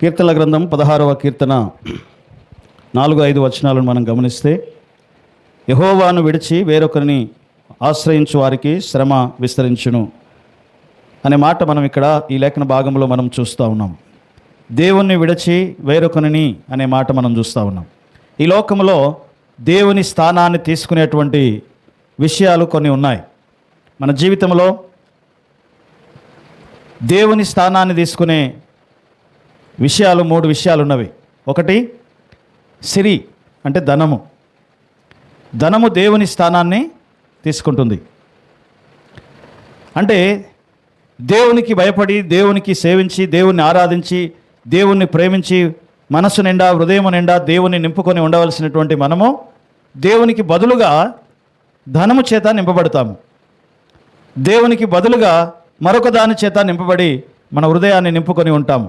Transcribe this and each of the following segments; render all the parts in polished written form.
కీర్తనల గ్రంథం 16వ కీర్తన 4-5 వచనాలను మనం గమనిస్తే, యెహోవాను విడిచి వేరొకరిని ఆశ్రయించు వారికి శ్రమ విస్తరించును అనే మాట మనం ఇక్కడ ఈ లేఖన భాగంలో మనం చూస్తూ ఉన్నాం. దేవుణ్ణి విడిచి వేరొకరిని అనే మాట మనం చూస్తూ ఉన్నాం. ఈ లోకంలో దేవుని స్థానాన్ని తీసుకునేటువంటి విషయాలు కొన్ని ఉన్నాయి. మన జీవితంలో దేవుని స్థానాన్ని తీసుకునే విషయాలు 3 విషయాలు ఉన్నవి. ఒకటి సిరి, అంటే ధనము. ధనము దేవుని స్థానాన్ని తీసుకుంటుంది. అంటే దేవునికి భయపడి, దేవునికి సేవించి, దేవుణ్ణి ఆరాధించి, దేవుణ్ణి ప్రేమించి, మనసు నిండా హృదయం నిండా దేవుని నింపుకొని ఉండవలసినటువంటి మనము దేవునికి బదులుగా ధనము చేత నింపబడతాము. దేవునికి బదులుగా మరొక దాని చేత నింపబడి మన హృదయాన్ని నింపుకొని ఉంటాము.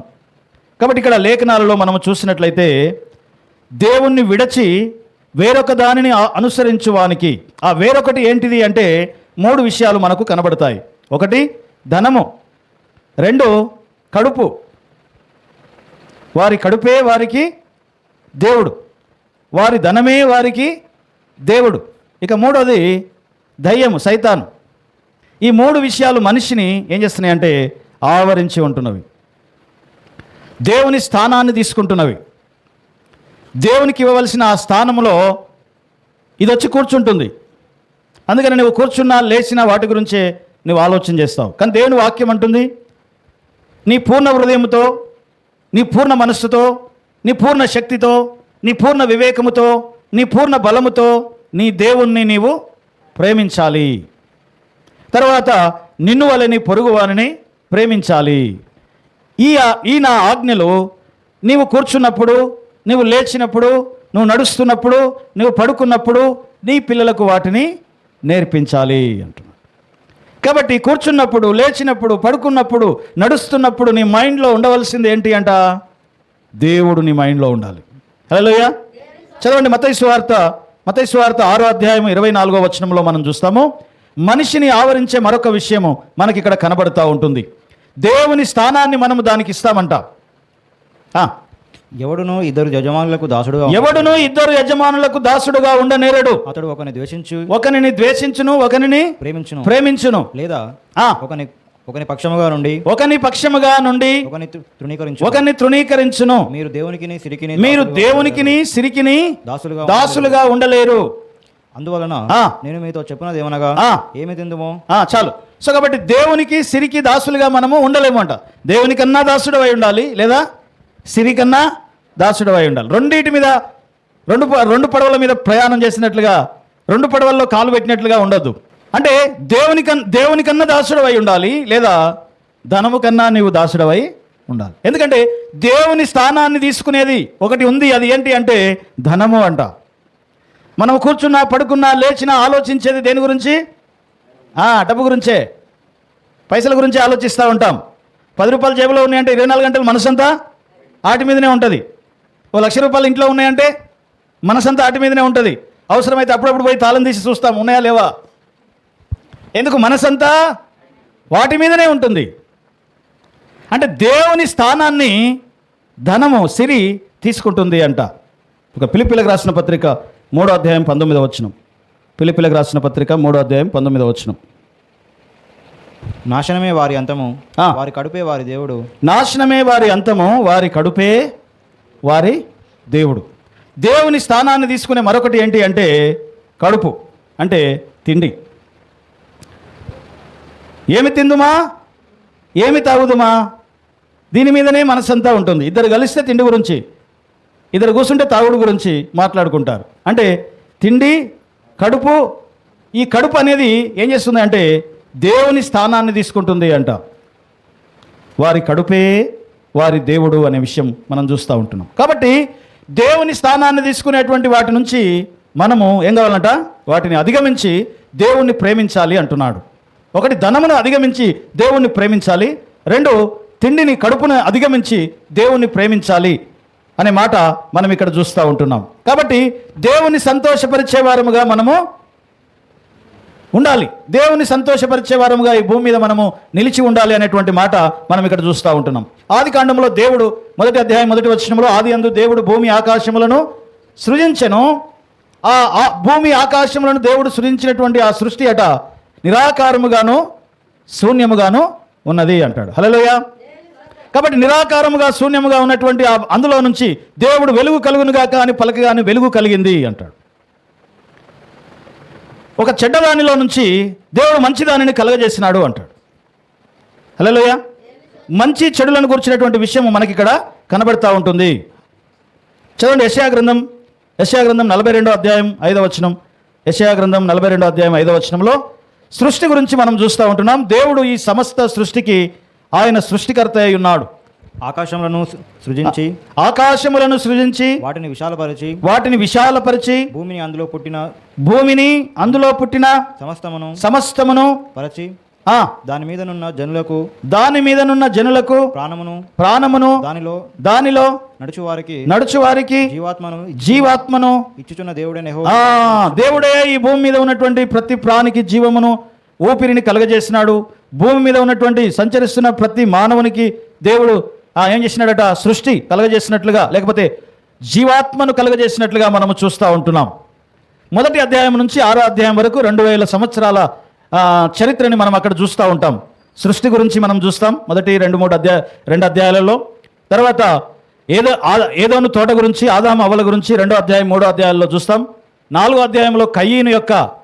కాబట్టి ఇక్కడ లేఖనాలలో మనము చూసినట్లయితే, దేవుణ్ణి విడచి వేరొక దానిని అనుసరించువానికి, ఆ వేరొకటి ఏంటిది అంటే 3 విషయాలు మనకు కనబడతాయి. ఒకటి ధనము, 2 కడుపు, వారి కడుపే వారికి దేవుడు, వారి ధనమే వారికి దేవుడు. ఇక 3వది దయ్యము, సైతాను. ఈ 3 విషయాలు మనిషిని ఏం చేస్తున్నాయి అంటే ఆవరించి ఉంటున్నవి. దేవుని స్థానాన్ని తీసుకుంటున్నవి. దేవునికి ఇవ్వవలసిన ఆ స్థానంలో ఇది వచ్చి కూర్చుంటుంది. అందుకని నువ్వు కూర్చున్నా లేచినా వాటి గురించే నువ్వు ఆలోచన చేస్తావు. కానీ దేవుని వాక్యం అంటుంది, నీ పూర్ణ హృదయంతో, నీ పూర్ణ మనస్సుతో, నీ పూర్ణ శక్తితో, నీ పూర్ణ వివేకముతో, నీ పూర్ణ బలముతో నీ దేవుణ్ణి నీవు ప్రేమించాలి. తర్వాత నిన్ను వలె నీ పొరుగువారిని ప్రేమించాలి. ఈ నా ఆజ్ఞలు నీవు కూర్చున్నప్పుడు, నువ్వు లేచినప్పుడు, నువ్వు నడుస్తున్నప్పుడు, నువ్వు పడుకున్నప్పుడు నీ పిల్లలకు వాటిని నేర్పించాలి అంటున్నాడు. కాబట్టి కూర్చున్నప్పుడు, లేచినప్పుడు, పడుకున్నప్పుడు, నడుస్తున్నప్పుడు నీ మైండ్లో ఉండవలసింది ఏంటి అంట? దేవుడు నీ మైండ్లో ఉండాలి. హల్లెలూయా. చదవండి మత్తయి సువార్త 6వ అధ్యాయం 24వ వచనంలో మనం చూస్తాము. మనిషిని ఆవరించే మరొక విషయము మనకి ఇక్కడ కనబడుతూ ఉంటుంది. దేవుని స్థానాన్ని మనము దానికి ఇస్తామంట. ఎవడును ఇద్దరు యజమానులకు దాసుడుగా ఉండనేరడు. అతడు ఒకనిని ద్వేషించును, ఒకనిని ప్రేమించును. లేదా ఒకని పక్షముగా నుండి ఒకని తృణీకరించును. మీరు దేవునికిని సిరికిని దాసులుగా ఉండలేరు. అందువలన నేను మీతో చెప్పినది ఏమనగా, ఏమి తిందుమో. చాలు. సో కాబట్టి దేవునికి సిరికి దాసులుగా మనము ఉండలేము అంట. దేవునికన్నా దాసుడు అయి ఉండాలి, లేదా సిరికన్నా దాసుడు అయి ఉండాలి. రెండింటి మీద రెండు పడవల మీద ప్రయాణం చేసినట్లుగా, 2 పడవల్లో కాలు పెట్టినట్లుగా ఉండొద్దు. అంటే దేవునికన్నా దాసుడు అయి ఉండాలి, లేదా ధనము కన్నా నీవు దాసుడు అయి ఉండాలి. ఎందుకంటే దేవుని స్థానాన్ని తీసుకునేది ఒకటి ఉంది. అది ఏంటి అంటే ధనము అంట. మనం కూర్చున్నా, పడుకున్నా, లేచినా ఆలోచించేది దేని గురించి? డబ్బు గురించే, పైసల గురించి ఆలోచిస్తూ ఉంటాం. 10 రూపాయలు జేబులో ఉన్నాయంటే 24 గంటలు మనసంతా ఆటి మీదనే ఉంటుంది. ₹1,00,000 ఇంట్లో ఉన్నాయంటే మనసంతా ఆటి మీదనే ఉంటుంది. అవసరమైతే అప్పుడప్పుడు పోయి తాళం తీసి చూస్తాం, ఉన్నాయా లేవా. ఎందుకు? మనసంతా వాటి మీదనే ఉంటుంది. అంటే దేవుని స్థానాన్ని ధనము, సిరి తీసుకుంటుంది అంట. ఒక ఫిలిప్పీలకు రాసిన పత్రిక 3వ అధ్యాయం 19వ వచనం. ఫిలిప్పీలకు రాసిన పత్రిక 3వ అధ్యాయం 19వ వచనం. నాశనమే వారి అంతము, వారి కడుపే వారి దేవుడు. నాశనమే వారి అంతము, వారి కడుపే వారి దేవుడు. దేవుని స్థానాన్ని తీసుకునే మరొకటి ఏంటి అంటే కడుపు, అంటే తిండి. ఏమి తిందుమా, ఏమి తాగుదుమా, దీని మీదనే మనసంతా ఉంటుంది. ఇద్దరు కలిస్తే తిండి గురించి, ఇద్దరు కూర్చుంటే తాగుడు గురించి మాట్లాడుకుంటారు. అంటే తిండి, కడుపు. ఈ కడుపు అనేది ఏం చేస్తుంది అంటే దేవుని స్థానాన్ని తీసుకుంటుంది అంట. వారి కడుపే వారి దేవుడు అనే విషయం మనం చూస్తూ ఉంటున్నాం. కాబట్టి దేవుని స్థానాన్ని తీసుకునేటువంటి వాటి నుంచి మనము ఏం కావాలంట? వాటిని అధిగమించి దేవుణ్ణి ప్రేమించాలి అంటున్నాడు. ఒకటి ధనమును అధిగమించి దేవుణ్ణి ప్రేమించాలి. 2 తిండిని, కడుపును అధిగమించి దేవుణ్ణి ప్రేమించాలి అనే మాట మనం ఇక్కడ చూస్తూ ఉంటున్నాం. కాబట్టి దేవుని సంతోషపరిచే వారముగా మనము ఉండాలి. దేవుని సంతోషపరిచే వారముగా ఈ భూమి మీద మనము నిలిచి ఉండాలి అనేటువంటి మాట మనం ఇక్కడ చూస్తూ ఉంటున్నాం. ఆది కాండంలో దేవుడు 1వ అధ్యాయం 1వ వచనంలో, ఆది యందు దేవుడు భూమి ఆకాశములను సృజించెను. ఆ భూమి ఆకాశములను దేవుడు సృజించినటువంటి ఆ సృష్టి అట నిరాకారముగాను శూన్యముగాను ఉన్నది అంటాడు. హల్లెలూయా. కాబట్టి నిరాకారముగా శూన్యముగా ఉన్నటువంటి అందులో నుంచి దేవుడు వెలుగు కలుగునుగాక అని పలకగానే వెలుగు కలిగింది అంటాడు. ఒక చెడ్డదానిలో నుంచి దేవుడు మంచిదానిని కలగజేసినాడు అంటాడు. హల్లెలూయా. మంచి చెడులను గురించినటువంటి విషయం మనకి ఇక్కడ కనబడతా ఉంటుంది. చదవండి యెషయా గ్రంథం 42వ అధ్యాయం 5వ వచనం. యెషయా గ్రంథం 42వ అధ్యాయం 5వ వచనంలో సృష్టి గురించి మనం చూస్తూ ఉంటున్నాం. దేవుడు ఈ సమస్త సృష్టికి ఆయన సృష్టికర్త అయి ఉన్నాడు. ఆకాశములను సృజించి వాటిని విశాలపరిచి భూమిని అందులో పుట్టిన సమస్తమును పరచి దాని మీదనున్న జనులకు ప్రాణమును దానిలో నడుచువారికి జీవాత్మను ఇచ్చుచున్న దేవుడే ఈ భూమి మీద ఉన్నటువంటి ప్రతి ప్రాణికి జీవమును ఊపిరిని కలగజేసినాడు. భూమి మీద ఉన్నటువంటి సంచరిస్తున్న ప్రతి మానవునికి దేవుడు ఏం చేసినాడట? సృష్టి కలగజేసినట్లుగా, లేకపోతే జీవాత్మను కలగజేసినట్లుగా మనము చూస్తూ ఉంటున్నాం. 1వ అధ్యాయం నుంచి 6వ అధ్యాయం వరకు 2000 సంవత్సరాల చరిత్రని మనం అక్కడ చూస్తూ ఉంటాం. సృష్టి గురించి మనం చూస్తాం మొదటి 2 అధ్యాయాలలో. తర్వాత ఏదోను తోట గురించి, ఆదాము అవ్వల గురించి 2వ అధ్యాయం 3వ అధ్యాయాల్లో చూస్తాం. 4వ అధ్యాయంలో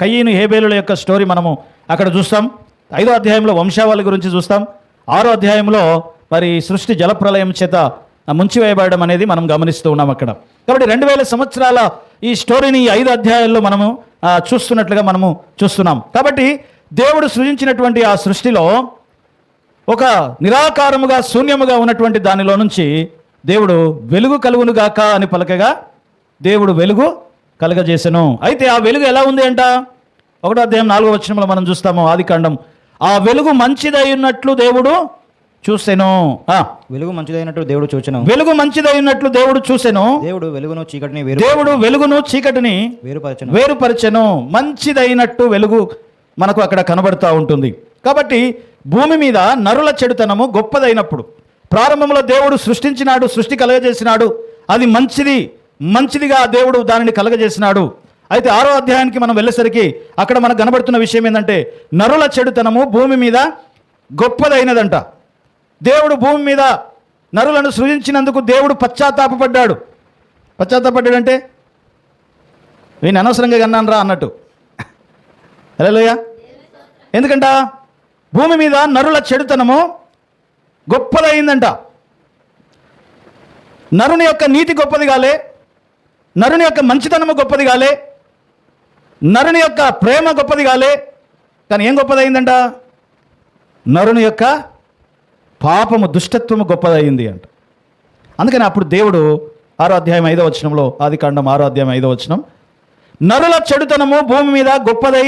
కయ్యీను హేబేలుల యొక్క స్టోరీ మనము అక్కడ చూస్తాం. 5వ అధ్యాయంలో వంశావళి గురించి చూస్తాం. 6వ అధ్యాయంలో మరి సృష్టి జలప్రలయం చేత ముంచివేయబడడం అనేది మనం గమనిస్తూ ఉన్నాం అక్కడ. కాబట్టి 2000 సంవత్సరాల ఈ స్టోరీని ఈ 5 అధ్యాయాల్లో మనము చూస్తున్నట్లుగా మనము చూస్తున్నాం. కాబట్టి దేవుడు సృజించినటువంటి ఆ సృష్టిలో ఒక నిరాకారముగా శూన్యముగా ఉన్నటువంటి దానిలో నుంచి దేవుడు వెలుగు కలుగునుగాక అని పలకగా దేవుడు వెలుగు కలగజేసెను. అయితే ఆ వెలుగు ఎలా ఉంది అంట? 1వ అధ్యాయం 4వ వచనంలో మనం చూస్తాము. ఆదికాండం, ఆ వెలుగు మంచిదై ఉన్నట్లు దేవుడు చూసెను. వెలుగు మంచిదైనట్లు దేవుడు చూసెను. దేవుడు వెలుగును చీకటిని వేరుపరచెను. మంచిదైనట్టు వెలుగు మనకు అక్కడ కనబడుతూ ఉంటుంది. కాబట్టి భూమి మీద నరుల చెడుతనము గొప్పదైనప్పుడు ప్రారంభంలో దేవుడు సృష్టించినాడు, సృష్టి కలగజేసినాడు. అది మంచిదిగా దేవుడు దానిని కలగజేసినాడు. అయితే 6వ అధ్యాయానికి మనం వెళ్ళేసరికి అక్కడ మనకు కనబడుతున్న విషయం ఏంటంటే నరుల చెడుతనము భూమి మీద గొప్పదైనదంట. దేవుడు భూమి మీద నరులను సృజించినందుకు దేవుడు పశ్చాత్తాపడ్డాడంటే వీని అనవసరంగా కన్నాను రా అన్నట్టు. హల్లెలూయా. ఎందుకంట భూమి మీద నరుల చెడుతనము గొప్పదైందంట. నరుని యొక్క నీతి గొప్పది కాలే, నరుని యొక్క మంచితనము గొప్పది కాలే, నరుని యొక్క ప్రేమ గొప్పది కాలే. కానీ ఏం గొప్పదైందంట? నరుని యొక్క పాపము, దుష్టత్వము గొప్పదయింది అంట. అందుకని అప్పుడు దేవుడు 6వ అధ్యాయం 5వ వచనంలో, ఆదికాండం 6వ అధ్యాయం 5వ వచనం, నరుల చెడుతనము భూమి మీద గొప్పదై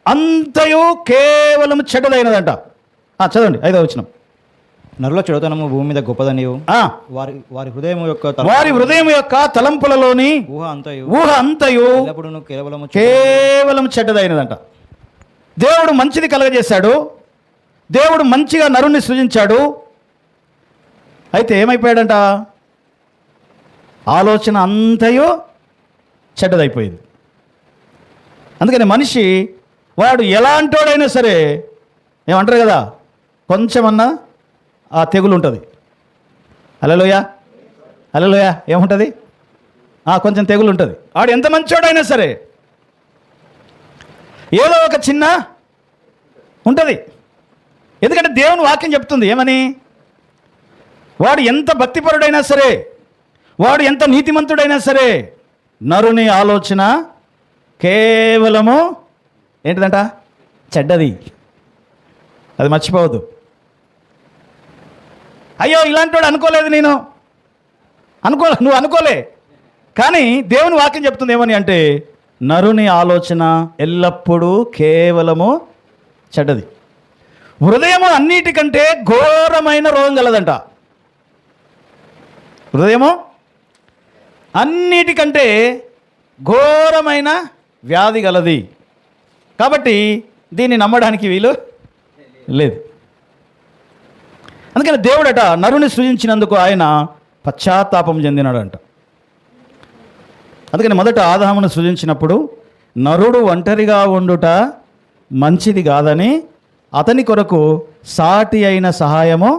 అంతయు కేవలం చెడ్డదైనదంట. చదవండి 5వ వచనం. నరుల చెడుతనము భూమి మీద గొప్పదనియు వారి హృదయం యొక్క తలంపులలోని ఊహ అంతయు కేవలం చెడ్డదైనదంట. దేవుడు మంచిది కలగజేశాడు, దేవుడు మంచిగా నరుణ్ణి సృజించాడు. అయితే ఏమైపోయాడంట? ఆలోచన అంతయు చెడ్డదైపోయింది. అందుకని మనిషి వాడు ఎలాంటోడైనా సరే ఏమంటారు కదా, కొంచెమన్నా ఆ తెగులు ఉంటుంది. హల్లెలూయా. ఏముంటుంది? కొంచెం తెగులు ఉంటుంది. వాడు ఎంత మంచోడైనా సరే ఏదో ఒక చిన్న ఉంటుంది. ఎందుకంటే దేవుని వాక్యం చెప్తుంది ఏమని? వాడు ఎంత భక్తిపరుడైనా సరే, వాడు ఎంత నీతిమంతుడైనా సరే, నరుని ఆలోచన కేవలము ఏంటిదంట? చెడ్డది. అది మర్చిపోవద్దు. అయ్యో ఇలాంటి వాడు అనుకోలేదు, నువ్వు అనుకోలే. కానీ దేవుని వాక్యం చెప్తుంది ఏమని అంటే నరుని ఆలోచన ఎల్లప్పుడూ కేవలము చెడ్డది. హృదయము అన్నిటికంటే ఘోరమైన రోగం గలదంట. హృదయము అన్నిటికంటే ఘోరమైన వ్యాధి గలది. కాబట్టి దీన్ని నమ్మడానికి వీలు లేదు. అందుకని దేవుడట నరుని సృజించినందుకు ఆయన పశ్చాత్తాపం చెందినాడంట. అందుకని మొదట ఆదామును సృజించినప్పుడు నరుడు ఒంటరిగా ఉండుట మంచిది కాదని అతని కొరకు సాటి అయిన సహాయము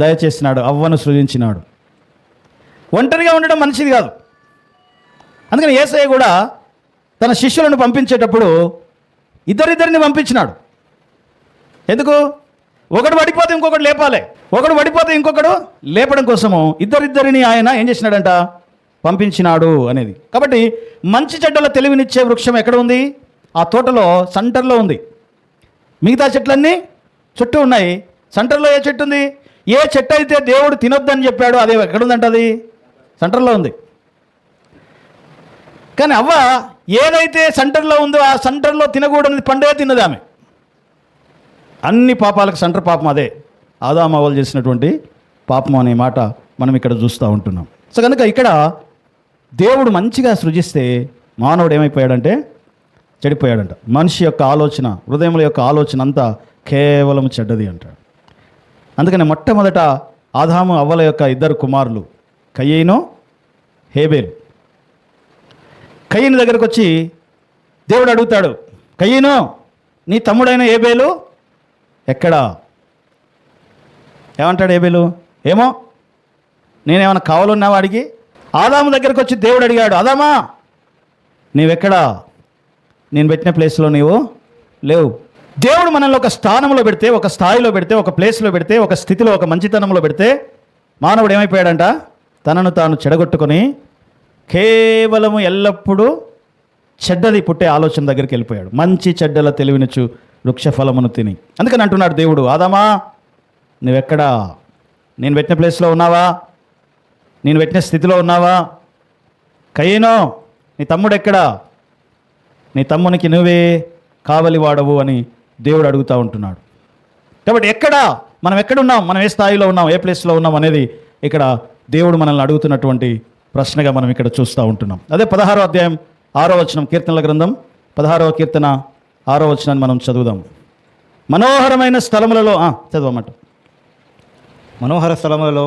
దయచేసినాడు, అవ్వను సృజించినాడు. ఒంటరిగా ఉండడం మంచిది కాదు. అందుకని యేసయ్య కూడా తన శిష్యులను పంపించేటప్పుడు ఇద్దరిద్దరిని పంపించినాడు. ఎందుకు? ఒకడు పడిపోతే ఇంకొకడు లేపాలి, ఒకడు పడిపోతే ఇంకొకడు లేపడం కోసము ఇద్దరిద్దరిని ఆయన ఏం చేసినాడంట? పంపించినాడు అనేది. కాబట్టి మంచి చెడ్డల తెలివినిచ్చే వృక్షం ఎక్కడ ఉంది? ఆ తోటలో సెంటర్లో ఉంది. మిగతా చెట్లన్నీ చుట్టూ ఉన్నాయి. సెంటర్లో ఏ చెట్టు ఉంది? ఏ చెట్టు అయితే దేవుడు తినొద్దని చెప్పాడో అదే ఎక్కడుందంట? అది సెంటర్లో ఉంది. కానీ అవ్వ ఏదైతే సెంటర్లో ఉందో ఆ సెంటర్లో తినకూడని పండే తిన్నది ఆమె. అన్ని పాపాలకు సెంటర్ పాపం అదే, ఆదాము అవ్వలు చేసినటువంటి పాపం అనే మాట మనం ఇక్కడ చూస్తూ ఉంటున్నాం. సో కనుక ఇక్కడ దేవుడు మంచిగా సృజిస్తే మానవుడు ఏమైపోయాడంటే చెడిపోయాడంట. మనిషి యొక్క ఆలోచన, హృదయముల యొక్క ఆలోచన అంతా కేవలం చెడ్డది అంటాడు. అందుకని మొట్టమొదట ఆదాము అవ్వల యొక్క ఇద్దరు కుమారులు కయీను, హేబేలు. కయీను దగ్గరకు వచ్చి దేవుడు అడుగుతాడు, కయీను నీ తమ్ముడైన హేబేలు ఎక్కడా? ఏమంటాడు హేబేలు? ఏమో, నేనేమన్నా కావాలన్నా వాడికి? ఆదాము దగ్గరకు వచ్చి దేవుడు అడిగాడు, ఆదామా నీవెక్కడా? నేను పెట్టిన ప్లేస్లో నీవు లేవు. దేవుడు మనల్ని ఒక స్థానంలో పెడితే, ఒక స్థాయిలో పెడితే, ఒక ప్లేస్లో పెడితే, ఒక స్థితిలో, ఒక మంచితనంలో పెడితే మానవుడు ఏమైపోయాడంట? తనను తాను చెడగొట్టుకొని కేవలము ఎల్లప్పుడూ చెడ్డది పుట్టే ఆలోచన దగ్గరికి వెళ్ళిపోయాడు. మంచి చెడ్డల తెలివినిచ్చు వృక్ష ఫలమును తిని. అందుకని అంటున్నాడు దేవుడు, ఆదామా నువ్వెక్కడా? నేను పెట్టిన ప్లేస్లో ఉన్నావా? నేను పెట్టిన స్థితిలో ఉన్నావా? కయీనో నీ తమ్ముడు ఎక్కడా? నీ తమ్మునికి నువ్వే కావలి వాడవు అని దేవుడు అడుగుతూ ఉంటున్నాడు. కాబట్టి ఎక్కడా మనం ఎక్కడున్నాం, మనం ఏ స్థాయిలో ఉన్నాం, ఏ ప్లేస్లో ఉన్నాం అనేది ఇక్కడ దేవుడు మనల్ని అడుగుతున్నటువంటి ప్రశ్నగా మనం ఇక్కడ చూస్తూ ఉంటున్నాం. అదే 16వ అధ్యాయం 6వ వచనం, కీర్తనల గ్రంథం 16వ కీర్తన 6వ వచనాన్ని మనం చదువుదాం. మనోహరమైన స్థలములలో చదవమాట. మనోహర స్థలములలో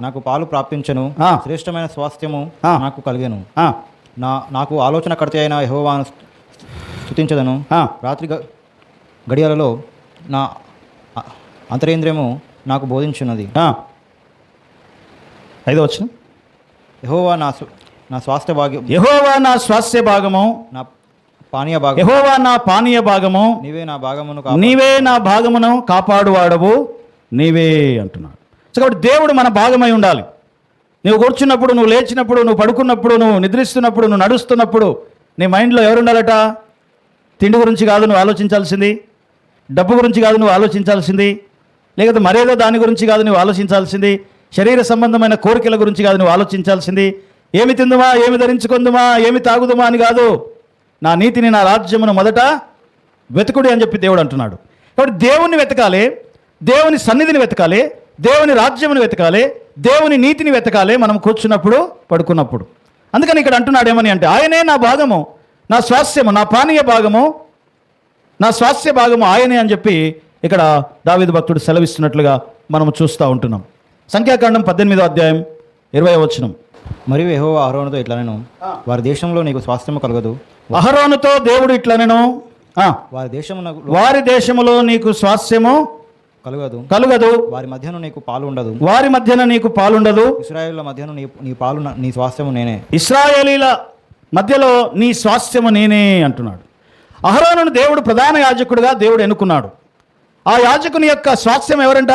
నాకు పాలు ప్రాప్తించను, శ్రేష్టమైన స్వాస్థ్యము నాకు కలిగెను. నాకు ఆలోచన కర్త అయిన యెహోవాను స్తుతించదను. రాత్రి గడియలలో నా అంతరేంద్రియము నాకు బోధించున్నది. 5వ వచనం, యెహోవా నా స్వాస్థ్య భాగ్యం, యెహోవా నా స్వాస్థ్య భాగము, నా పానీయ భాగం, యెహోవా నా పానీయ భాగము, నీవే నా భాగమును, నీవే నా భాగమును కాపాడువాడవు నీవే అంటున్నాడు. సో కాబట్టి దేవుడు మన భాగమై ఉండాలి. నువ్వు కూర్చున్నప్పుడు, నువ్వు లేచినప్పుడు, నువ్వు పడుకున్నప్పుడు, నువ్వు నిద్రిస్తున్నప్పుడు, నువ్వు నడుస్తున్నప్పుడు నీ మైండ్లో ఎవరుండాలట? తిండి గురించి కాదు నువ్వు ఆలోచించాల్సింది, డబ్బు గురించి కాదు నువ్వు ఆలోచించాల్సింది, లేకపోతే మరేదో దాని గురించి కాదు నువ్వు ఆలోచించాల్సింది, శరీర సంబంధమైన కోరికల గురించి కాదు నువ్వు ఆలోచించాల్సింది, ఏమి తిందుమా, ఏమి ధరించుకుందుమా, ఏమి తాగుదుమా అని కాదు. నా నీతిని, నా రాజ్యమును మొదట వెతుకుడి అని చెప్పి దేవుడు అంటున్నాడు. కాబట్టి దేవుణ్ణి వెతకాలి, దేవుని సన్నిధిని వెతకాలి, దేవుని రాజ్యమును వెతకాలి, దేవుని నీతిని వెతకాలి మనం కూర్చున్నప్పుడు, పడుకున్నప్పుడు. అందుకని ఇక్కడ అంటున్నాడు ఏమని అంటే, ఆయనే నా భాగము, నా స్వాస్థ్యము, నా పానీయ భాగము, నా స్వాస్థ్య భాగము ఆయనే అని చెప్పి ఇక్కడ దావీదు భక్తుడు సెలవిస్తున్నట్లుగా మనం చూస్తూ ఉంటున్నాం. సంఖ్యాకాండం 18వ అధ్యాయం 20వ వచనం, మరియు యెహోవా అహరోనుతో ఇట్లనెను, వారి దేశంలో నీకు స్వాస్థ్యము కలగదు. అహరోనుతో దేవుడు ఇట్లనెను, వారి దేశములో నీకు స్వాస్థ్యము కలుగదు, వారి మధ్యన నీకు పాలు ఉండదు, వారి మధ్యన నీకు పాలుండదు, ఇశ్రాయేలుల మధ్యన నీ పాలు, నీ స్వాస్థ్యము నేనే, ఇశ్రాయేలీల మధ్యలో నీ స్వాస్థ్యము నేనే అంటున్నాడు. అహరోనును దేవుడు ప్రధాన యాజకుడిగా దేవుడు ఎన్నుకున్నాడు. ఆ యాజకుని యొక్క స్వాస్థ్యం ఎవరంట?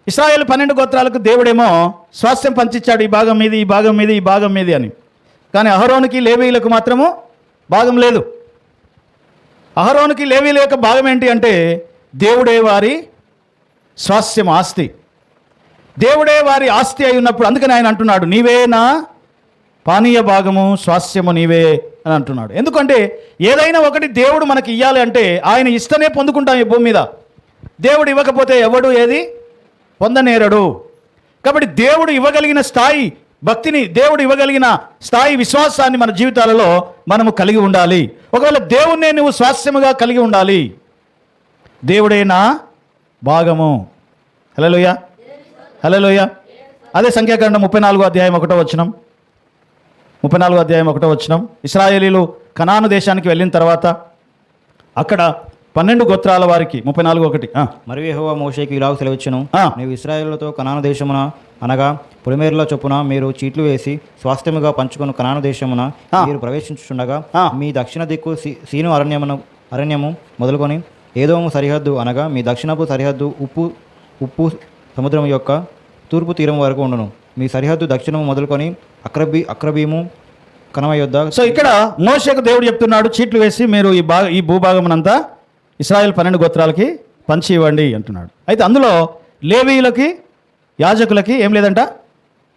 ఇశ్రాయేలు 12 గోత్రాలకు దేవుడేమో స్వాస్థ్యం పంచిచ్చాడు, ఈ భాగం మీది, ఈ భాగం మీది, ఈ భాగం మీది అని. కానీ అహరోనుకి లేవీయులకు మాత్రము భాగం లేదు. అహరోనుకి లేవీయుల యొక్క భాగం ఏంటి అంటే దేవుడే వారి స్వాస్థ్యం, ఆస్తి. దేవుడే వారి ఆస్తి అయి ఉన్నప్పుడు అందుకని ఆయన అంటున్నాడు, నీవే నా పానీయ భాగము, స్వాస్థ్యము నీవే అని అంటున్నాడు. ఎందుకంటే ఏదైనా ఒకటి దేవుడు మనకి ఇవ్వాలి అంటే ఆయన ఇస్తనే పొందుకుంటాం ఈ భూమి మీద. దేవుడు ఇవ్వకపోతే ఎవడు ఏది పొందనేరడు. కాబట్టి దేవుడు ఇవ్వగలిగిన స్థాయి భక్తిని దేవుడు ఇవ్వగలిగిన స్థాయి విశ్వాసాన్ని మన జీవితాలలో మనము కలిగి ఉండాలి. ఒకవేళ దేవుణ్ణే నువ్వు స్వాస్థ్యముగా కలిగి ఉండాలి. దేవుడే నా భాగము. హల్లెలూయా, హల్లెలూయా. అదే సంఖ్యాకాండం 34వ అధ్యాయం 1వ వచనం. 34వ అధ్యాయం 1వ వచనం. ఇశ్రాయేలీలు కనాను దేశానికి వెళ్ళిన తర్వాత అక్కడ 12 గోత్రాల వారికి 34:1 మరియు యెహోవా మోషేకి ఇలాగ సెలవిచ్చెను, నీవు ఇశ్రాయేలులతో కనాను దేశమున అనగా పొలిమేరుల చొప్పున మీరు చీట్లు వేసి స్వాస్థ్యముగా పంచుకొని కనాను దేశమున మీరు ప్రవేశించుచుండగా మీ దక్షిణ దిక్కు సీను అరణ్యము మొదలుకొని ఏదోము సరిహద్దు అనగా మీ దక్షిణపు సరిహద్దు ఉప్పు సముద్రం యొక్క తూర్పు తీరం వరకు ఉండును. మీ సరిహద్దు దక్షిణము మొదలుకొని అక్రబీము కనవ యొద్ద. సో ఇక్కడ మోషేకు దేవుడు చెప్తున్నాడు, చీట్లు వేసి మీరు ఈ భూభాగమునంతా ఇశ్రాయేల్ 12 గోత్రాలకి పంచి ఇవ్వండి అంటున్నాడు. అయితే అందులో లేవీయులకి యాజకులకి ఏం లేదంట,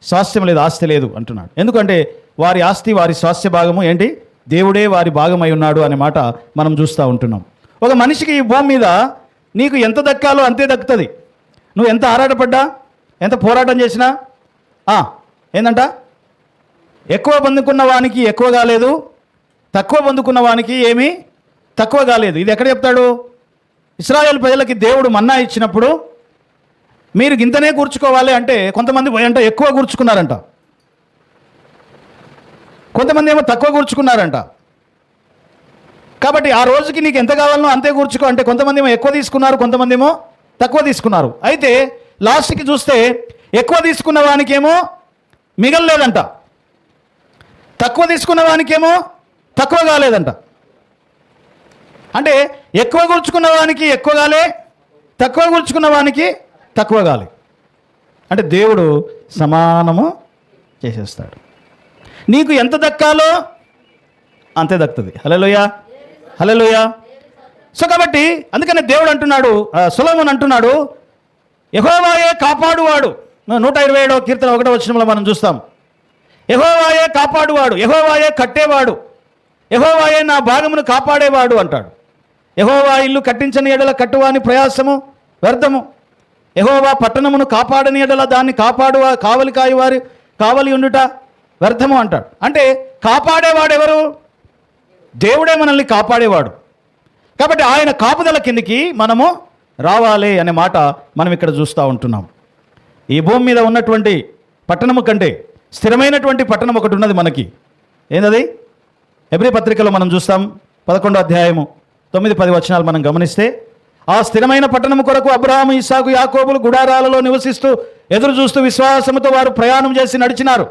స్వాస్థ్యం లేదు, ఆస్తి లేదు అంటున్నాడు. ఎందుకంటే వారి ఆస్తి, వారి స్వాస్థ్య భాగము ఏంటి, దేవుడే వారి భాగమై ఉన్నాడు అనే మాట మనం చూస్తూ ఉంటున్నాం. ఒక మనిషికి ఈ భూమి మీద నీకు ఎంత దక్కాలో అంతే దక్కుతుంది. నువ్వు ఎంత ఆరాటపడ్డా, ఎంత పోరాటం చేసినా ఏందంట, ఎక్కువ పొందుకున్న వానికి ఎక్కువ కాలేదు, తక్కువ పొందుకున్న వానికి ఏమీ తక్కువ కాలేదు. ఇది ఎక్కడ చెప్తాడు? ఇశ్రాయేల్ ప్రజలకి దేవుడు మన్నా ఇచ్చినప్పుడు మీరు గింతనే కూర్చుకోవాలి అంటే కొంతమంది అంట ఎక్కువ కూర్చుకున్నారంట, కొంతమంది ఏమో తక్కువ కూర్చుకున్నారంట. కాబట్టి ఆ రోజుకి నీకు ఎంత కావాలనో అంతే కూర్చుకో అంటే కొంతమంది ఏమో ఎక్కువ తీసుకున్నారు, కొంతమంది ఏమో తక్కువ తీసుకున్నారు. అయితే లాస్ట్కి చూస్తే ఎక్కువ తీసుకున్న వానికేమో మిగలలేదంట, తక్కువ తీసుకున్న వానికేమో తక్కువ కాలేదంట. అంటే ఎక్కువ కూర్చుకున్న వానికి ఎక్కువ కాలే, తక్కువ కూర్చుకున్న వానికి తక్కువ కాలే. అంటే దేవుడు సమానము చేసేస్తాడు. నీకు ఎంత దక్కాలో అంతే దక్కుతుంది. హల్లెలూయా, హల్లెలూయా. సో కాబట్టి అందుకనే దేవుడు అంటున్నాడు, సొలొమోను అంటున్నాడు, యెహోవాయే కాపాడువాడు. 127వ కీర్తన 1వ వచనంలో మనం చూస్తాం, యెహోవాయే కాపాడువాడు, యెహోవాయే కట్టేవాడు, యెహోవాయే నా భాగమును కాపాడేవాడు అంటాడు. యెహోవా ఇల్లు కట్టించని ఎడల కట్టువాని ప్రయాసము వ్యర్థము, యెహోవా పట్టణమును కాపాడని ఎడల దాన్ని కావలి ఉండుట వ్యర్థము అంటాడు. అంటే కాపాడేవాడు ఎవరు? దేవుడే మనల్ని కాపాడేవాడు. కాబట్టి ఆయన కాపుదల కిందికి మనము రావాలి అనే మాట మనం ఇక్కడ చూస్తూ ఉంటున్నాం. ఈ భూమి మీద ఉన్నటువంటి పట్టణము కంటే స్థిరమైనటువంటి పట్టణం ఒకటి ఉన్నది మనకి. ఏందది? హెబ్రీ పత్రికలో మనం చూస్తాం 11వ అధ్యాయము 9-10 వచనాలు మనం గమనిస్తే, ఆ స్థిరమైన పట్టణము కొరకు అబ్రహాము, ఇస్సాకు, యాకోబులు గుడారాలలో నివసిస్తూ ఎదురు చూస్తూ విశ్వాసముతో వారు ప్రయాణం చేసి నడిచినారు.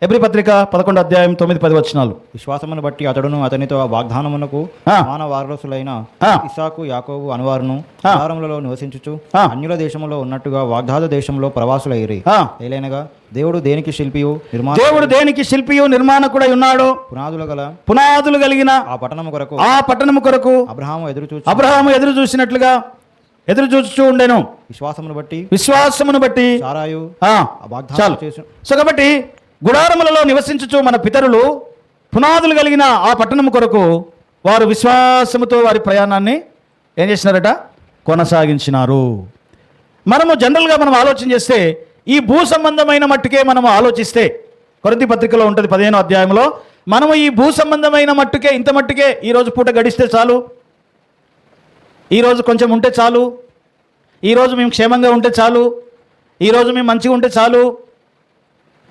హెబ్రీ పత్రిక 11వ అధ్యాయం 9-10 వచనాలు. విశ్వాసమును బట్టి అతడును అతనితో వాగ్దానమునకు మానవ వారసులైన ఇస్సాకు, యాకోబు అనువారును ఆహారములలో నివసించుచు అన్యుల దేశంలో ఉన్నట్టుగా వాగ్దాన దేశంలో ప్రవాసులైరి. ఏలైనగా దేవుడు దేనికి శిల్పియు నిర్మాణకుడై ఉన్నాడు. పునాదులు కలిగిన ఆ పట్టణము కొరకు అబ్రహాము ఎదురు చూసినట్లుగా ఎదురు చూస్తూ ఉండెను. విశ్వాసమును బట్టి చాలు. సో కాబట్టి గుడారములలో నివసించుచు మన పితరులు పునాదులు కలిగిన ఆ పట్టణము కొరకు వారు విశ్వాసముతో వారి ప్రయాణాన్ని ఏం చేసినారట? కొనసాగించినారు. మనము జనరల్గా మనం ఆలోచన చేస్తే ఈ భూ సంబంధమైన మట్టుకే మనము ఆలోచిస్తే, కొరింథీ పత్రికలో ఉంటుంది 15వ అధ్యాయంలో, మనము ఈ భూ సంబంధమైన మట్టుకే, ఇంత మట్టుకే ఈరోజు పూట గడిస్తే చాలు, ఈరోజు కొంచెం ఉంటే చాలు, ఈరోజు మేము క్షేమంగా ఉంటే చాలు, ఈరోజు మేము మంచిగా ఉంటే చాలు,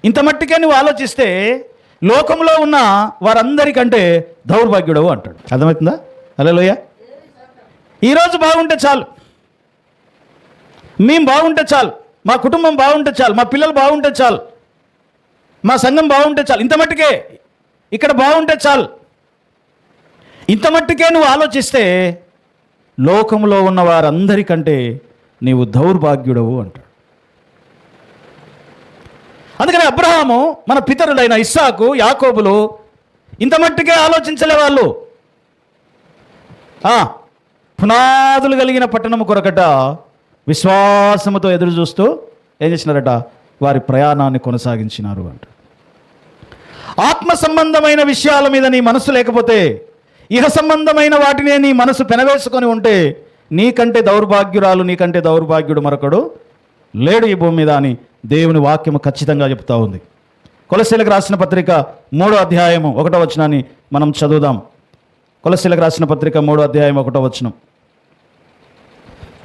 ఇంత మట్టుకే నువ్వు ఆలోచిస్తే లోకంలో ఉన్న వారందరికంటే దౌర్భాగ్యుడవు అంటాడు. అర్థమవుతుందా? హల్లెలూయా. ఈరోజు బాగుంటే చాలు, మేము బాగుంటే చాలు, మా కుటుంబం బాగుంటే చాలు, మా పిల్లలు బాగుంటే చాలు, మా సంఘం బాగుంటే చాలు, ఇంత మట్టుకే ఇక్కడ బాగుంటే చాలు, ఇంత మట్టుకే నువ్వు ఆలోచిస్తే లోకంలో ఉన్న వారందరికంటే నీవు దౌర్భాగ్యుడవు అంటాడు. అందుకని అబ్రహాము, మన పితరులైన ఇస్సాకు, యాకోబులు ఇంత మట్టుకే ఆలోచించలే. వాళ్ళు పునాదులు కలిగిన పట్టణము కొరకట విశ్వాసముతో ఎదురు చూస్తూ ఏం చేసినారట? వారి ప్రయాణాన్ని కొనసాగించినారు అంట. ఆత్మ సంబంధమైన విషయాల మీద నీ మనసు లేకపోతే, ఇహ సంబంధమైన వాటినే నీ మనసు పెనవేసుకొని ఉంటే, నీకంటే దౌర్భాగ్యురాలు, నీకంటే దౌర్భాగ్యుడు మరొకడు లేడు ఈ భూమి మీద అని దేవుని వాక్యము ఖచ్చితంగా చెప్తా ఉంది. కొలస్సీలకు రాసిన పత్రిక 3వ అధ్యాయము 1వ వచనాన్ని మనం చదువుదాం. కొలస్సీలకు రాసిన పత్రిక 3వ అధ్యాయం 1వ వచనం.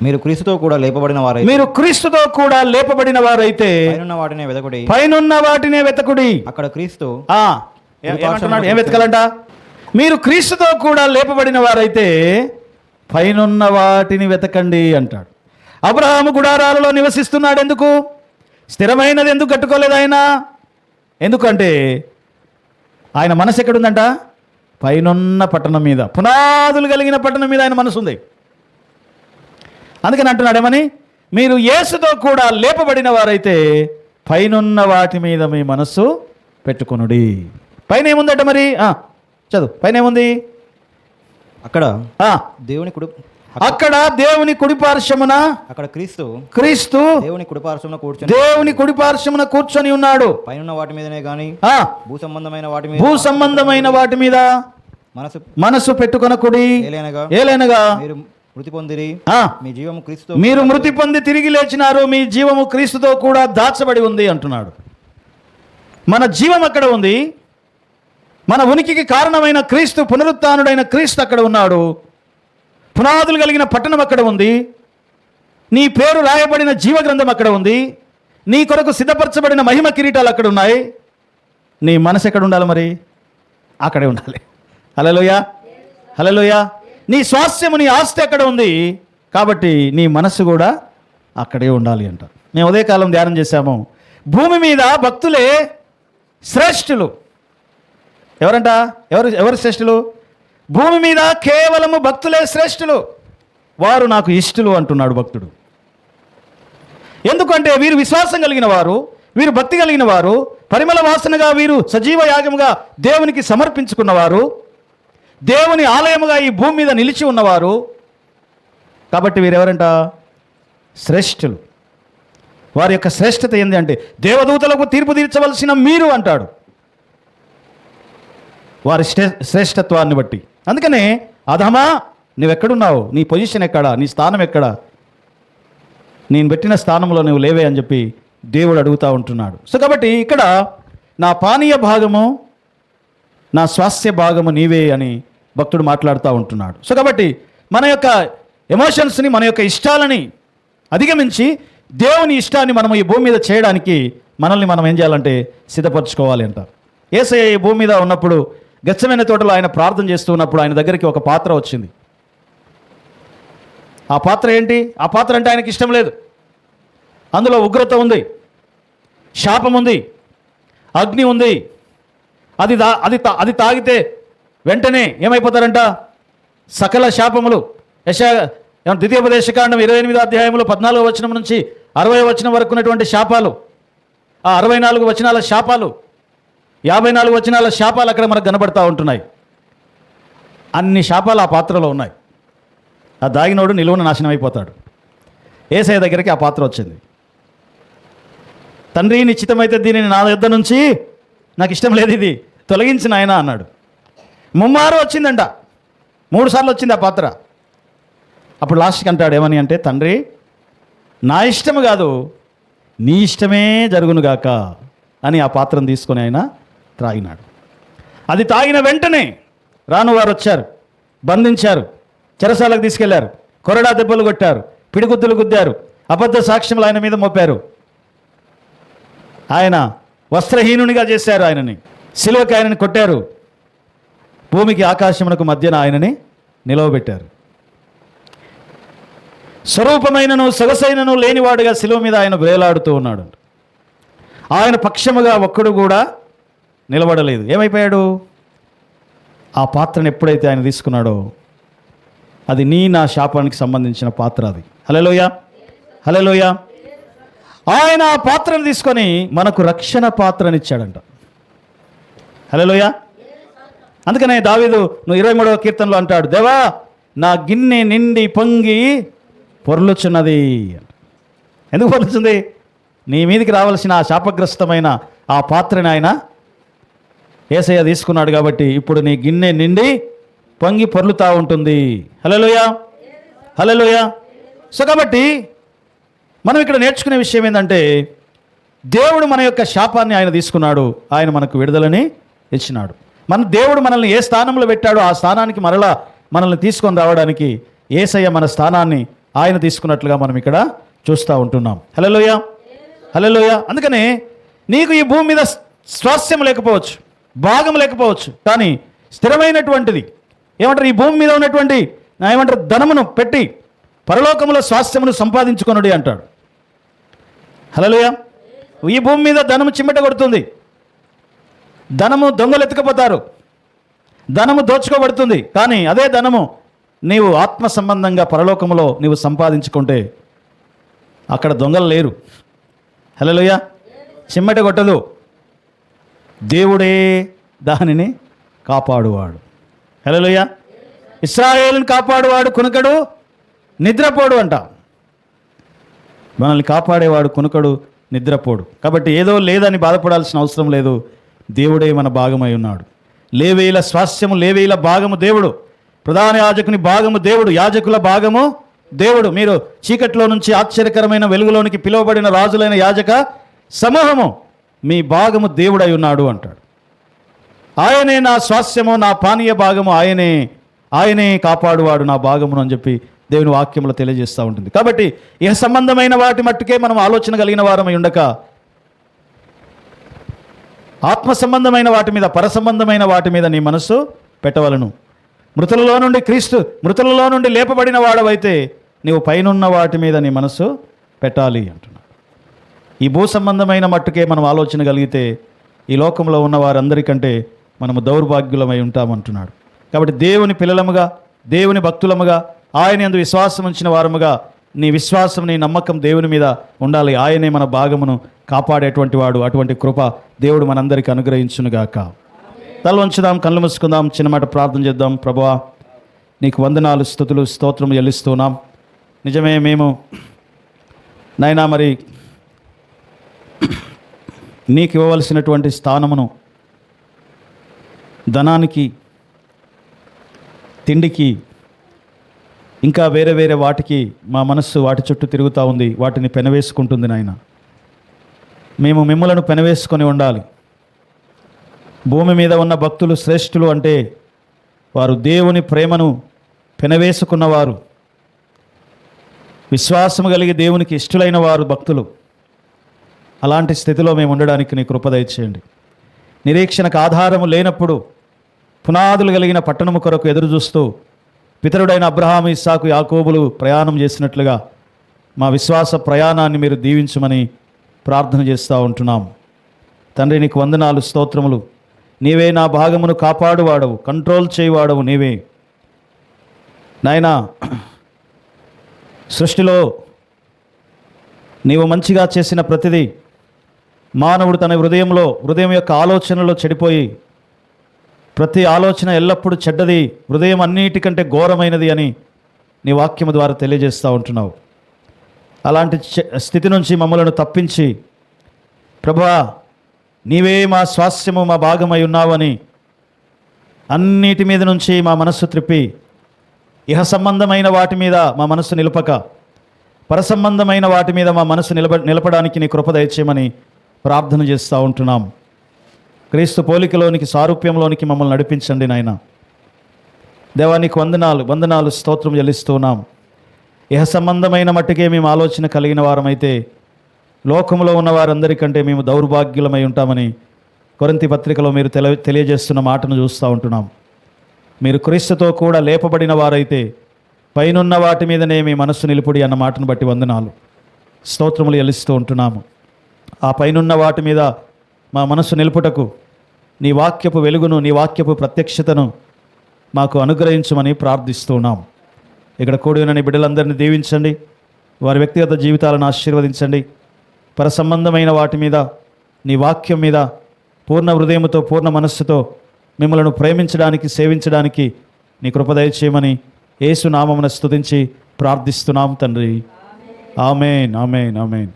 మీరు క్రీస్తుతో కూడా లేపబడిన వారై మీరు క్రీస్తుతో కూడా లేపబడిన వారైతే పైనున్న వాటినే వెదకుడి. పైనున్న వాటినే వెతకుడి. అక్కడ క్రీస్తు ఏమంటున్నాడు? ఏం వెతకాలంట? మీరు క్రీస్తుతో కూడా లేపబడిన వారైతే పైనున్న వాటిని వెతకండి అంటాడు. అబ్రహాము గుడారాలలో నివసిస్తున్నాడు. ఎందుకు? స్థిరమైనది ఎందుకు కట్టుకోలేదు ఆయన? ఎందుకంటే ఆయన మనసు ఎక్కడుందంట? పైనున్న పట్టణం మీద, పునాదులు కలిగిన పట్టణం మీద ఆయన మనసు ఉంది. అందుకని అంటున్నాడు ఏమని? మీరు యేసుతో కూడా లేపబడిన వారైతే పైనున్న వాటి మీద మీ మనస్సు పెట్టుకొనుడి. పైన ఏముందట మరి? చదువు. పైన ఏముంది? అక్కడ దేవుని కుడి అక్కడ దేవుని కుడిపార్శ్వమున అక్కడ క్రీస్తు దేవుని కుడిపార్శ్వమున కూర్చొని దేవుని కుడిపార్శ్వమున కూర్చొని ఉన్నాడు. పైనున్న వాటి మీదనే గాని భూ సంబంధమైన వాటి మీద మనసు పెట్టుకొనకుడి. ఏలైనగా మీరు మృతి పొంది తిరిగి లేచినారు, మీ జీవము క్రీస్తుతో కూడా దాచబడి ఉంది అంటున్నాడు. మన జీవం అక్కడ ఉంది. మన ఉనికికి కారణమైన క్రీస్తు, పునరుత్థానుడైన క్రీస్తు అక్కడ ఉన్నాడు. పునాదులు కలిగిన పట్టణం అక్కడ ఉంది. నీ పేరు రాయబడిన జీవగ్రంథం అక్కడ ఉంది. నీ కొరకు సిద్ధపరచబడిన మహిమ కిరీటాలు అక్కడ ఉన్నాయి. నీ మనసు ఎక్కడ ఉండాలి మరి? అక్కడే ఉండాలి. హల్లెలూయా, హల్లెలూయా. నీ స్వాస్థ్యము, నీ ఆస్తి అక్కడ ఉంది కాబట్టి నీ మనసు కూడా అక్కడే ఉండాలి అంట. మేము ఉదయకాలం ధ్యానం చేశాము. భూమి మీద భక్తులే శ్రేష్ఠులు. ఎవరంట? ఎవరు శ్రేష్ఠులు? భూమి మీద కేవలము భక్తులే శ్రేష్ఠులు. వారు నాకు ఇష్టలు అంటున్నాడు భక్తుడు. ఎందుకంటే వీరు విశ్వాసం కలిగిన వారు, వీరు భక్తి కలిగిన వారు, పరిమళ వాసనగా వీరు సజీవ యాగముగా దేవునికి సమర్పించుకున్నవారు, దేవుని ఆలయముగా ఈ భూమి మీద నిలిచి ఉన్నవారు. కాబట్టి వీరెవరంట? శ్రేష్ఠులు. వారి యొక్క శ్రేష్ఠత ఏంది అంటే దేవదూతలకు తీర్పు తీర్చవలసిన మీరు అంటాడు, వారి శ్రేష్ఠత్వాన్ని బట్టి. అందుకనే అధమా నువ్వెక్కడున్నావు? నీ పొజిషన్ ఎక్కడా? నీ స్థానం ఎక్కడా? నేను పెట్టిన స్థానంలో నువ్వు లేవే అని చెప్పి దేవుడు అడుగుతూ ఉంటున్నాడు. సో కాబట్టి ఇక్కడ నా పానీయ భాగము, నా స్వాస్థ్య భాగము నీవే అని భక్తుడు మాట్లాడుతూ ఉంటున్నాడు. సో కాబట్టి మన యొక్క ఎమోషన్స్ని, మన యొక్క ఇష్టాలని అధిగమించి దేవుని ఇష్టాన్ని మనం ఈ భూమి మీద చేయడానికి మనల్ని మనం ఏం చేయాలంటే సిద్ధపరచుకోవాలి అంట. యేసయ్య ఈ భూమి మీద ఉన్నప్పుడు గెత్సెమనే తోటలో ఆయన ప్రార్థన చేస్తూ ఉన్నప్పుడు ఆయన దగ్గరికి ఒక పాత్ర వచ్చింది. ఆ పాత్ర ఏంటి? ఆ పాత్ర అంటే ఆయనకి ఇష్టం లేదు. అందులో ఉగ్రత ఉంది, శాపం ఉంది, అగ్ని ఉంది. అది తాగితే వెంటనే ఏమైపోతారంట? సకల శాపములు. ద్వితీయోపదేశకాండం 28వ అధ్యాయంలో 14వ వచనం నుంచి 60వ వచనం వరకు ఉన్నటువంటి శాపాలు, ఆ 64 వచనాల శాపాలు, 54 వచనాల శాపాలు అక్కడ మనకు కనబడతా ఉంటున్నాయి. అన్ని శాపాలు ఆ పాత్రలో ఉన్నాయి. ఆ దాగినోడు నిలువున నాశనం అయిపోతాడు. యేసయ్య దగ్గరికి ఆ పాత్ర వచ్చింది. తండ్రి నిశ్చితమైతే దీనిని నా యొద్ద నుంచి, నాకు ఇష్టం లేదు, ఇది తొలగించిన ఆయన అన్నాడు. ముమ్మారు వచ్చిందంట, 3 సార్లు వచ్చింది ఆ పాత్ర. అప్పుడు లాస్ట్కి అంటాడు ఏమని అంటే, తండ్రి నా ఇష్టము కాదు, నీ ఇష్టమే జరుగునుగాక అని ఆ పాత్రను తీసుకొని ఆయన త్రాగినాడు. అది తాగిన వెంటనే రానువారు వచ్చారు, బంధించారు, చెరసాలకు తీసుకెళ్లారు, కొరడా దెబ్బలు కొట్టారు, పిడిగుద్దులు గుద్దారు, అబద్ధ సాక్ష్యములు ఆయన మీద మోపారు. ఆయన వస్త్రహీనునిగా చేశారు ఆయనని, సిలువకి ఆయనని కొట్టారు, భూమికి ఆకాశమునకు మధ్యన ఆయనని నిలవబెట్టారు. స్వరూపమైనను సొగసైనను లేనివాడుగా సిలువ మీద ఆయన వేలాడుతూ ఉన్నాడు. ఆయన పక్షముగా ఒక్కడు కూడా నిలబడలేదు. ఏమైపోయాడు? ఆ పాత్రను ఎప్పుడైతే ఆయన తీసుకున్నాడో అది నా శాపానికి సంబంధించిన పాత్ర. అది హల్లెలూయా, హల్లెలూయా. ఆయన ఆ పాత్రను తీసుకొని మనకు రక్షణ పాత్రనిచ్చాడంట. హల్లెలూయా. అందుకనే దావీదు 23వ కీర్తనలో అంటాడు, దేవా నా గిన్నె నిండి పొంగి పొర్లుచున్నది. ఎందుకు పొర్లుచుంది? నీ మీదికి రావాల్సిన ఆ శాపగ్రస్తమైన ఆ పాత్రని ఆయన యేసయ్య తీసుకున్నాడు కాబట్టి ఇప్పుడు నీ గిన్నె నిండి పొంగి పొర్లుతూ ఉంటుంది. హల్లెలూయా, హల్లెలూయా. సో కాబట్టి మనం ఇక్కడ నేర్చుకునే విషయం ఏంటంటే దేవుడు మన యొక్క శాపాన్ని ఆయన తీసుకున్నాడు, ఆయన మనకు విడుదలని ఇచ్చినాడు. దేవుడు మనల్ని ఏ స్థానంలో పెట్టాడో ఆ స్థానానికి మరలా మనల్ని తీసుకొని రావడానికి యేసయ్య మన స్థానాన్ని ఆయన తీసుకున్నట్లుగా మనం ఇక్కడ చూస్తూ ఉంటున్నాం. హల్లెలూయా, హల్లెలూయా. అందుకనే నీకు ఈ భూమి మీద స్వాస్థ్యం లేకపోవచ్చు, భాగం లేకపోవచ్చు, కానీ స్థిరమైనటువంటిది ఏమంటారు, ఈ భూమి మీద ఉన్నటువంటి ఏమంటారు ధనమును పెట్టి పరలోకములో స్వాస్థ్యమును సంపాదించుకొనుడి అంటాడు. హల్లెలూయా. ఈ భూమి మీద ధనము చిమ్మట కొడుతుంది, ధనము దొంగలు ఎత్తుకుపోతారు, ధనము దోచుకోబడుతుంది. కానీ అదే ధనము నీవు ఆత్మ సంబంధంగా పరలోకములో నీవు సంపాదించుకుంటే అక్కడ దొంగలు లేరు. హల్లెలూయా. చిమ్మట కొట్టదు, దేవుడే దానిని కాపాడువాడు. హల్లెలూయా. ఇశ్రాయేలుని కాపాడువాడు కునుకడు నిద్రపోడు అంట. మనల్ని కాపాడేవాడు కునుకడు నిద్రపోడు. కాబట్టి ఏదో లేదని బాధపడాల్సిన అవసరం లేదు, దేవుడే మన భాగమై ఉన్నాడు. లేవీల స్వాస్థ్యము, లేవీల భాగము దేవుడు, ప్రధాన యాజకుని భాగము దేవుడు, యాజకుల భాగము దేవుడు. మీరు చీకట్లో నుంచి ఆశ్చర్యకరమైన వెలుగులోనికి పిలువబడిన రాజులైన యాజక సమూహము, మీ భాగము దేవుడై ఉన్నాడు అంటాడు. ఆయనే నా స్వాస్థ్యము, నా పానీయ భాగము, ఆయనే కాపాడువాడు నా భాగమును అని చెప్పి దేవుని వాక్యంలో తెలియజేస్తూ ఉంటుంది. కాబట్టి ఇహ సంబంధమైన వాటి మట్టుకే మనం ఆలోచన కలిగిన వారమై ఉండక ఆత్మ సంబంధమైన వాటి మీద, పర సంబంధమైన వాటి మీద నీ మనస్సు పెట్టవలను. మృతులలో నుండి లేపబడిన వాడవైతే నీవు పైనున్న వాటి మీద నీ మనస్సు పెట్టాలి అంటున్నాడు. ఈ భూ సంబంధమైన మట్టుకే మనం ఆలోచన కలిగితే ఈ లోకంలో ఉన్న వారందరికంటే మనము దౌర్భాగ్యులమై ఉంటామంటున్నాడు. కాబట్టి దేవుని పిల్లలముగా, దేవుని భక్తులముగా, ఆయన యందు విశ్వాసం ఉంచిన వారముగా నీ విశ్వాసం, నీ నమ్మకం దేవుని మీద ఉండాలి. ఆయనే మన భాగమును కాపాడేటువంటి వాడు. అటువంటి కృప దేవుడు మనందరికీ అనుగ్రహించునుగాక. తల వంచుదాం, కళ్ళు మూసుకుందాం, చిన్నమాట ప్రార్థన చేద్దాం. ప్రభువా, నీకు వందనాలు, స్తుతులు, స్తోత్రము చెల్లిస్తున్నాం. నిజమే, మేము నాయనా మరి నీకు ఇవ్వవలసినటువంటి స్థానమును ధనానికి, తిండికి, ఇంకా వేరే వేరే వాటికి మా మనస్సు వాటి చుట్టూ తిరుగుతూ ఉంది, వాటిని పెనవేసుకుంటుంది. నాయన, మేము మిమ్మలను పెనవేసుకొని ఉండాలి. భూమి మీద ఉన్న భక్తులు శ్రేష్ఠులు అంటే వారు దేవుని ప్రేమను పెనవేసుకున్నవారు, విశ్వాసము కలిగి దేవునికి ఇష్టలైన వారు భక్తులు. అలాంటి స్థితిలో మేము ఉండడానికి నీ కృప దయచేయండి. నిరీక్షణకు ఆధారము లేనప్పుడు పునాదులు కలిగిన పట్టణము కొరకు ఎదురు చూస్తూ పితరుడైన అబ్రహాము, ఇస్సాకు, యాకోబులు ప్రయాణం చేసినట్లుగా మా విశ్వాస ప్రయాణాన్ని మీరు దీవించమని ప్రార్థన చేస్తూ ఉంటున్నాం. తండ్రి, నీకు వందనాలు, స్తోత్రములు. నీవే నా భాగమును కాపాడువాడవు, కంట్రోల్ చేయవాడవు నీవే. నాయనా, సృష్టిలో నీవు మంచిగా చేసిన ప్రతిదీ మానవుడు తన హృదయం యొక్క ఆలోచనలో చెడిపోయి ప్రతి ఆలోచన ఎల్లప్పుడూ చెడ్డది, హృదయం అన్నిటికంటే ఘోరమైనది అని నీ వాక్యము ద్వారా తెలియజేస్తూ ఉంటున్నావు. అలాంటి స్థితి నుంచి మమ్మలను తప్పించి ప్రభువా, నీవే మా స్వాస్థ్యము, మా భాగమై ఉన్నావని అన్నిటి మీద నుంచి మా మనస్సు త్రిప్పి ఇహ సంబంధమైన వాటి మీద మా మనస్సు నిలపక పరసంబంధమైన వాటి మీద మా మనస్సు నిలపడానికి నీ కృప దయచేయమని ప్రార్థన చేస్తూ ఉంటున్నాం. క్రీస్తు పోలికలోనికి, సారూప్యంలోనికి మమ్మల్ని నడిపించండి నాయన. దేవానికి వందనాలు, స్తోత్రం చెల్లిస్తున్నాం. ఇహ సంబంధమైన మట్టుకే మేము ఆలోచన కలిగిన వారమైతే లోకంలో ఉన్న వారందరికంటే మేము దౌర్భాగ్యులమై ఉంటామని కొరింథీ పత్రికలో మీరు తెలియజేస్తున్న మాటను చూస్తూ ఉంటున్నాం. మీరు క్రీస్తుతో కూడా లేపబడిన వారైతే పైనున్న వాటి మీదనే మీ మనస్సు నిలుపుడి అన్న మాటను బట్టి వందనాలు, స్తోత్రములు చెల్లిస్తూ ఉంటున్నాము. ఆ పైనున్న వాటి మీద మా మనస్సు నిలుపుటకు నీ వాక్యపు వెలుగును, నీ వాక్యపు ప్రత్యక్షతను మాకు అనుగ్రహించమని ప్రార్థిస్తున్నాం. ఇక్కడ కూడి ఉన్న నీ బిడ్డలందరినీ దీవించండి, వారి వ్యక్తిగత జీవితాలను ఆశీర్వదించండి. పరసంబంధమైన వాటి మీద, నీ వాక్యం మీద పూర్ణ హృదయముతో, పూర్ణ మనస్సుతో మిమ్మలను ప్రేమించడానికి, సేవించడానికి నీ కృప దయచేయమని యేసు నామమున స్తుతించి ప్రార్థిస్తున్నాం తండ్రి. ఆమేన్, ఆమేన్, ఆమేన్.